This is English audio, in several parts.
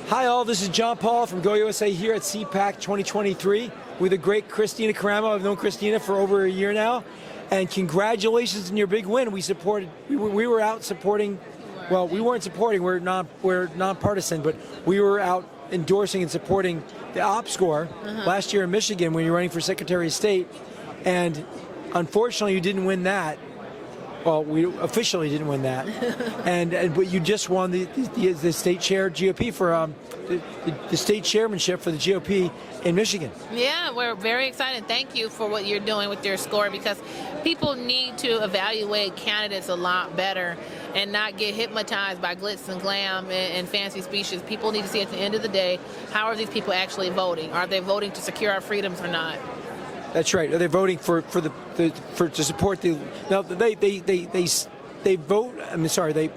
Hi all, this is John Paul from Go USA here at CPAC 2023 with the great Kristina Karamo. I've known Kristina for over a year now, and congratulations on your big win. We were out supporting, well, we weren't supporting, we're nonpartisan, but we were out endorsing and supporting the op score last year in Michigan when you were running for Secretary of State, and unfortunately you didn't win that. Well, we officially didn't win that, but you just won the state chair GOP for the state chairmanship for the GOP in Michigan. Yeah, we're very excited. Thank you for what you're doing with your score, because people need to evaluate candidates a lot better and not get hypnotized by glitz and glam and fancy speeches. People need to see at the end of the day, how are these people actually voting? Are they voting to secure our freedoms or not? That's right. Are they voting to support the? Now they vote. I'm sorry.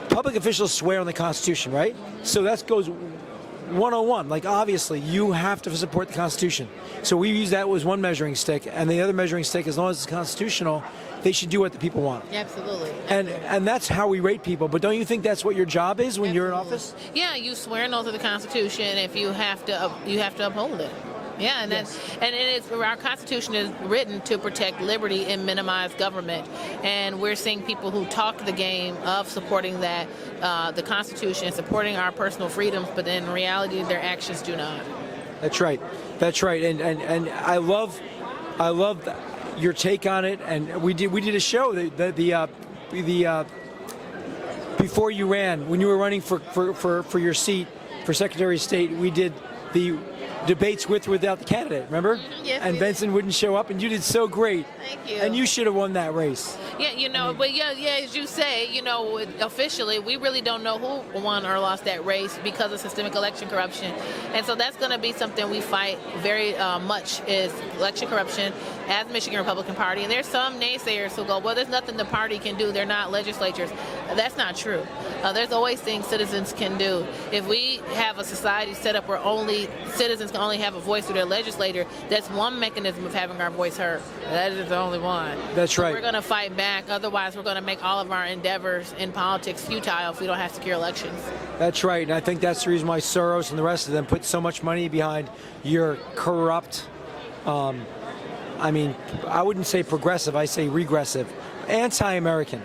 Public officials swear on the Constitution, right? So that goes 101. Like, obviously, you have to support the Constitution. So we use that as one measuring stick, and the other measuring stick, as long as it's constitutional, they should do what the people want. Absolutely. And that's how we rate people. But don't you think that's what your job is when you're in office? Yeah, you swear an oath to the Constitution. If you have to uphold it. Yeah, and yes. It's our Constitution is written to protect liberty and minimize government, and we're seeing people who talk the game of supporting that, the Constitution, supporting our personal freedoms, but in reality, their actions do not. That's right. That's right. And I love your take on it. And we did a show before you ran, when you were running for your seat for Secretary of State. We did the debates with or without the candidate, remember? Yes. And Benson wouldn't show up, and you did so great. Thank you. And you should have won that race. Yeah, but as you say, officially, we really don't know who won or lost that race because of systemic election corruption. And so that's going to be something we fight very much, is election corruption as the Michigan Republican Party. And there's some naysayers who go, well, there's nothing the party can do. They're not legislatures. That's not true. There's always things citizens can do. If we have a society set up where only citizens can only have a voice through their legislator, that's one mechanism of having our voice heard. That is the only one. That's right. So we're going to fight back. Otherwise, we're going to make all of our endeavors in politics futile if we don't have secure elections. That's right. And I think that's the reason why Soros and the rest of them put so much money behind your corrupt, I mean, I wouldn't say progressive, I say regressive, anti-American.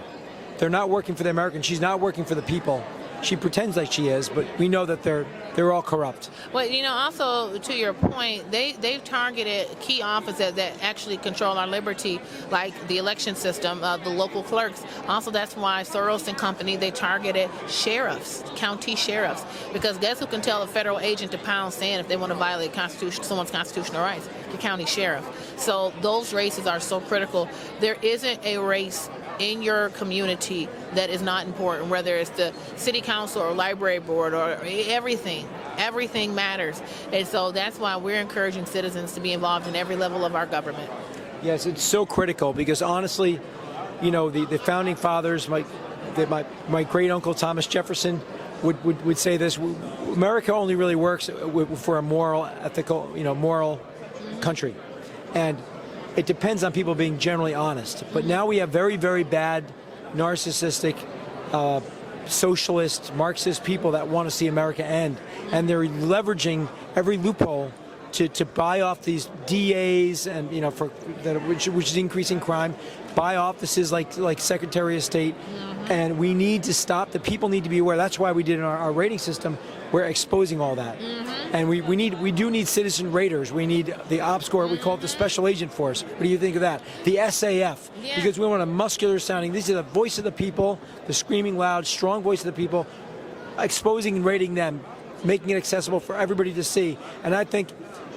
They're not working for the Americans. She's not working for the people. She pretends like she is, but we know that they're all corrupt. Well, also to your point, they've targeted key offices that actually control our liberty, like the election system, the local clerks. Also, that's why Soros and company, they targeted sheriffs, county sheriffs, because guess who can tell a federal agent to pound sand if they want to violate someone's constitutional rights? The county sheriff. So those races are so critical. There isn't a race in your community that is not important, whether it's the city council or library board or everything. Everything matters. And so that's why we're encouraging citizens to be involved in every level of our government. Yes, it's so critical because honestly, the founding fathers, my great uncle Thomas Jefferson would say this: America only really works for a moral, ethical, moral country. And it depends on people being generally honest. But now we have very, very bad, narcissistic, socialist, Marxist people that want to see America end. And they're leveraging every loophole to buy off these DAs and which is increasing crime, buy offices like Secretary of State. And we need to stop. The people need to be aware. That's why we did in our rating system. We're exposing all that. And we do need citizen raters. We need the op score. We call it the Special Agent Force. What do you think of that? The SAF. Yeah. Because we want a muscular sounding. These are the voice of the people, the screaming loud, strong voice of the people, exposing and rating them, making it accessible for everybody to see. And I think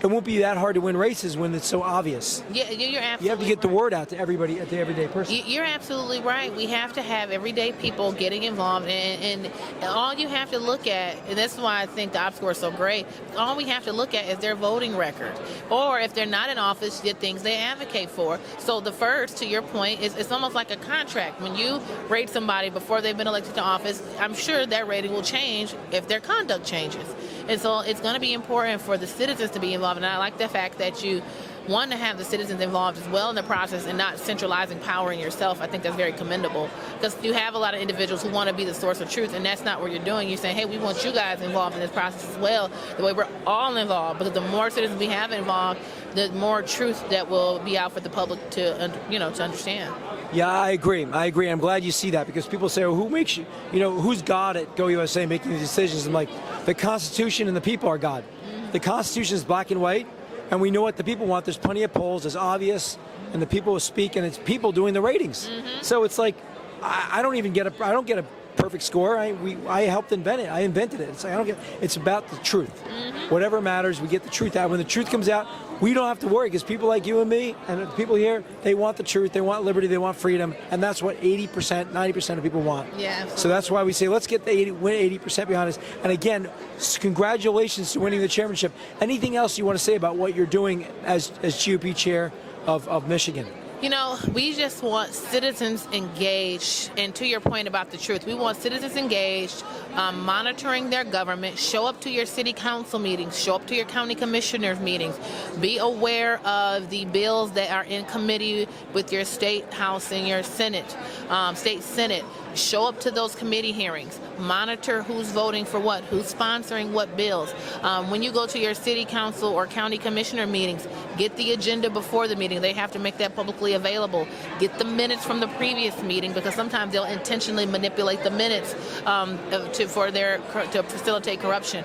it won't be that hard to win races when it's so obvious. Yeah, you're absolutely You have to get the right. word out to everybody, to the everyday person. You're absolutely right. We have to have everyday people getting involved, and all you have to look at, and that's why I think the op score is so great, all we have to look at is their voting record. Or if they're not in office, the things they advocate for. So the first, to your point, is it's almost like a contract. When you rate somebody before they've been elected to office, I'm sure that rating will change if their conduct changes. And so it's going to be important for the citizens to be involved. And I like the fact that you one, to have the citizens involved as well in the process and not centralizing power in yourself. I think that's very commendable, because you have a lot of individuals who want to be the source of truth, and that's not what you're doing. You're saying, hey, we want you guys involved in this process as well, the way we're all involved, because the more citizens we have involved, the more truth that will be out for the public to, to understand. Yeah, I agree. I'm glad you see that, because people say, well, who makes you, who's God at Go USA making these decisions? I'm like, the Constitution and the people are God. The Constitution is black and white, and we know what the people want. There's plenty of polls, it's obvious, and the people will speak, and it's people doing the ratings. So it's like, I don't get a perfect score. I helped invent it. I invented it. It's like, it's about the truth. Whatever matters, we get the truth out. When the truth comes out, we don't have to worry, because people like you and me and the people here, they want the truth, they want liberty, they want freedom, and that's what 80%, 90% of people want. Yeah, absolutely. So that's why we say, let's get the 80% behind us. And again, congratulations to winning the chairmanship. Anything else you want to say about what you're doing as GOP chair of Michigan? We just want citizens engaged, and to your point about the truth, we want citizens engaged, monitoring their government. Show up to your city council meetings, show up to your county commissioners meetings, be aware of the bills that are in committee with your state house and your senate, state senate. Show up to those committee hearings. Monitor who's voting for what, who's sponsoring what bills. When you go to your city council or county commissioner meetings, get the agenda before the meeting. They have to make that publicly available. Get the minutes from the previous meeting, because sometimes they'll intentionally manipulate the minutes to facilitate corruption.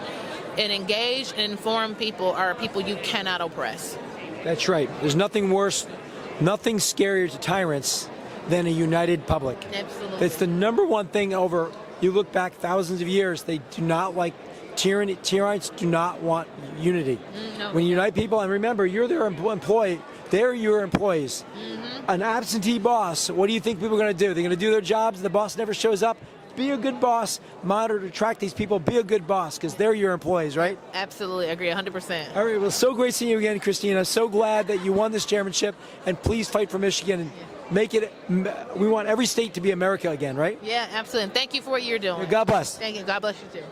And engage and inform people are people you cannot oppress. That's right. There's nothing worse, nothing scarier to tyrants than a united public. Absolutely. It's the number one thing over, you look back thousands of years, they do not like tyranny. Tyrannies do not want unity. No. When you unite people, and remember, you're their employee, they're your employees. An absentee boss, what do you think people are going to do? They're going to do their jobs, the boss never shows up? Be a good boss, monitor, attract these people, be a good boss, because they're your employees, right? Absolutely, I agree 100%. All right, well, so great seeing you again, Kristina. So glad that you won this chairmanship, and please fight for Michigan and make it, we want every state to be America again, right? Yeah, absolutely. And thank you for what you're doing. God bless. Thank you. God bless you too.